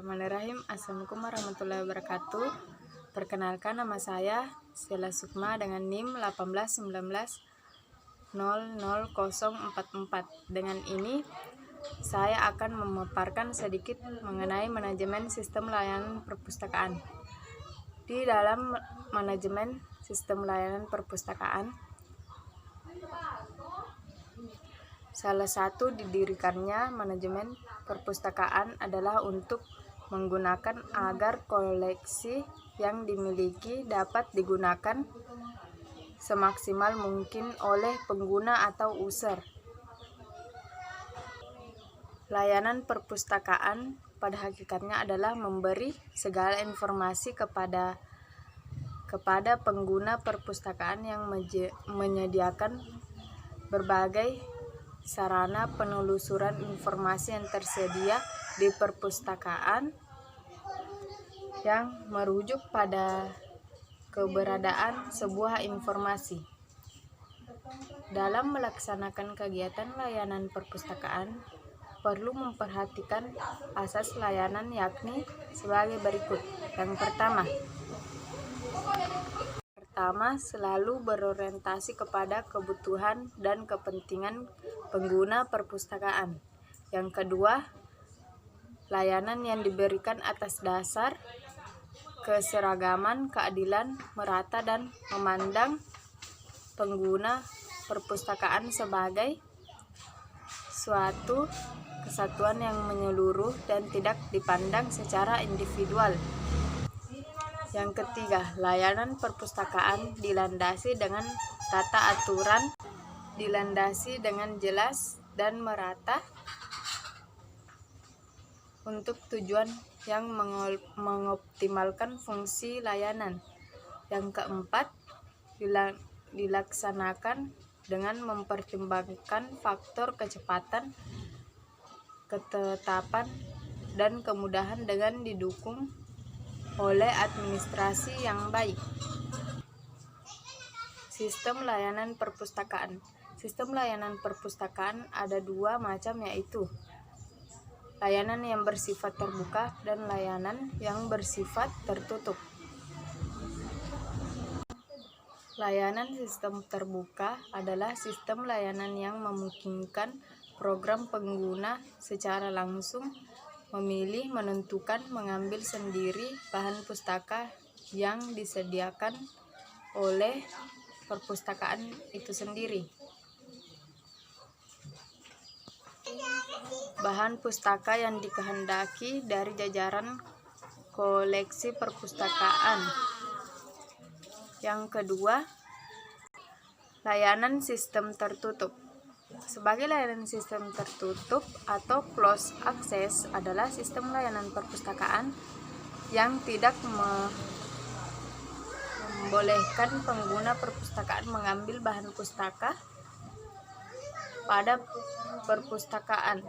Bismillahirrahmanirrahim. Assalamualaikum warahmatullahi wabarakatuh. Perkenalkan, nama saya Stella Sukma dengan NIM 181900044. Dengan ini saya akan memaparkan sedikit mengenai manajemen sistem layanan perpustakaan. Di dalam manajemen sistem layanan perpustakaan, salah satu didirikannya manajemen perpustakaan adalah untuk menggunakan agar koleksi yang dimiliki dapat digunakan semaksimal mungkin oleh pengguna atau user. Layanan perpustakaan pada hakikatnya adalah memberi segala informasi kepada pengguna perpustakaan yang menyediakan berbagai sarana penelusuran informasi yang tersedia di perpustakaan yang merujuk pada keberadaan sebuah informasi. Dalam melaksanakan kegiatan layanan perpustakaan, perlu memperhatikan asas layanan yakni sebagai berikut. Yang pertama, selalu berorientasi kepada kebutuhan dan kepentingan pengguna perpustakaan. Yang kedua, layanan yang diberikan atas dasar keseragaman, keadilan, merata, dan memandang pengguna perpustakaan sebagai suatu kesatuan yang menyeluruh dan tidak dipandang secara individual. Yang ketiga, layanan perpustakaan dilandasi dengan tata aturan, dilandasi dengan jelas dan merata untuk tujuan yang mengoptimalkan fungsi layanan. Yang keempat, dilaksanakan dengan mempertimbangkan faktor kecepatan, ketetapan, dan kemudahan dengan didukung oleh administrasi yang baik. Sistem layanan perpustakaan. Sistem layanan perpustakaan ada dua macam, yaitu layanan yang bersifat terbuka dan layanan yang bersifat tertutup. Layanan sistem terbuka adalah sistem layanan yang memungkinkan program pengguna secara langsung memilih, menentukan, mengambil sendiri bahan pustaka yang disediakan oleh perpustakaan itu sendiri. Bahan pustaka yang dikehendaki dari jajaran koleksi perpustakaan. Yang kedua, layanan sistem tertutup. Sebagai layanan sistem tertutup atau closed access adalah sistem layanan perpustakaan yang tidak membolehkan pengguna perpustakaan mengambil bahan pustaka pada perpustakaan.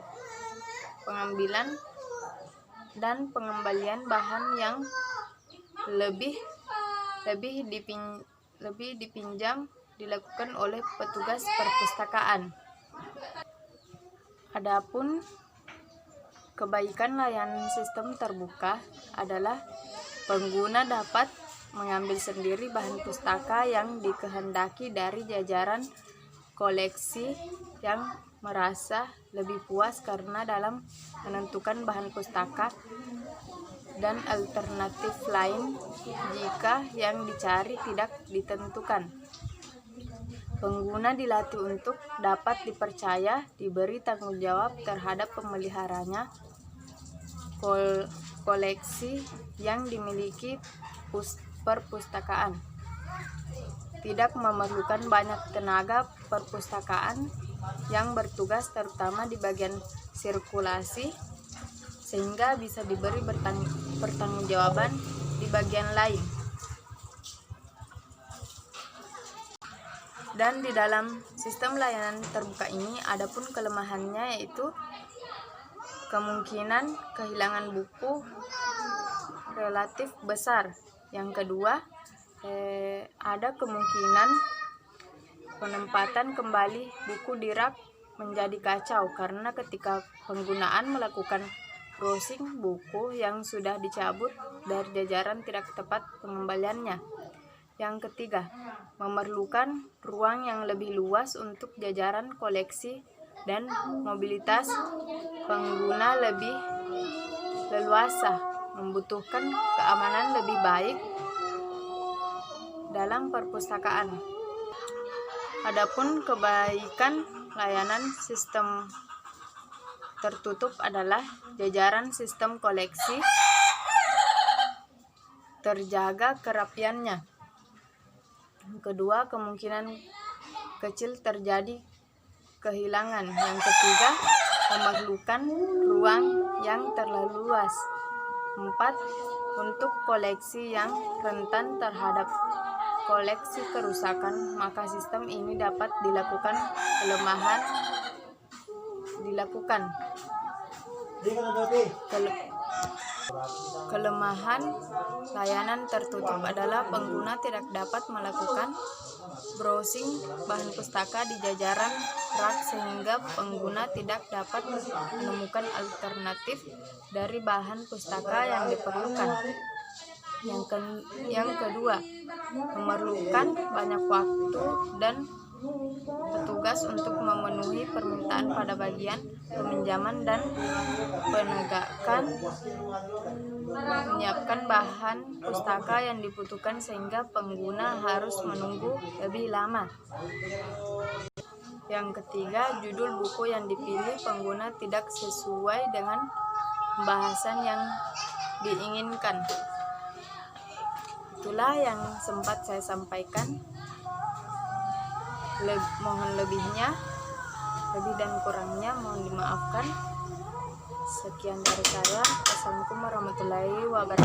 Pengambilan dan pengembalian bahan yang lebih dipinjam dilakukan oleh petugas perpustakaan. Adapun kebaikan layanan sistem terbuka adalah pengguna dapat mengambil sendiri bahan pustaka yang dikehendaki dari jajaran koleksi yang merasa lebih puas karena dalam menentukan bahan pustaka dan alternatif lain jika yang dicari tidak ditentukan. Pengguna dilatih untuk dapat dipercaya, diberi tanggung jawab terhadap pemeliharanya koleksi yang dimiliki perpustakaan. Tidak memerlukan banyak tenaga perpustakaan yang bertugas terutama di bagian sirkulasi, sehingga bisa diberi pertanggungjawaban di bagian lain. Dan di dalam sistem layanan terbuka ini adapun kelemahannya, yaitu kemungkinan kehilangan buku relatif besar. Yang kedua, ada kemungkinan penempatan kembali buku di rak menjadi kacau karena ketika penggunaan melakukan browsing buku yang sudah dicabut dari jajaran tidak tepat pengembaliannya. Yang ketiga, memerlukan ruang yang lebih luas untuk jajaran koleksi dan mobilitas pengguna lebih leluasa, membutuhkan keamanan lebih baik dalam perpustakaan. Adapun kebaikan layanan sistem tertutup adalah jajaran sistem koleksi terjaga kerapiannya. Kedua, kemungkinan kecil terjadi kehilangan. Yang ketiga, memerlukan ruang yang terlalu luas. 4. Untuk koleksi yang rentan terhadap koleksi kerusakan, maka sistem ini dapat Kelemahan layanan tertutup adalah pengguna tidak dapat melakukan browsing bahan pustaka di jajaran rak sehingga pengguna tidak dapat menemukan alternatif dari bahan pustaka yang diperlukan. Yang kedua, memerlukan banyak waktu dan petugas untuk memenuhi permintaan pada bagian peminjaman dan penegakan menyiapkan bahan pustaka yang dibutuhkan sehingga pengguna harus menunggu lebih lama. Yang ketiga, judul buku yang dipilih pengguna tidak sesuai dengan pembahasan yang diinginkan. Itulah yang sempat saya sampaikan. Mohon lebih dan kurangnya mohon dimaafkan. Sekian dari saya. Assalamualaikum warahmatullahi wabarakatuh.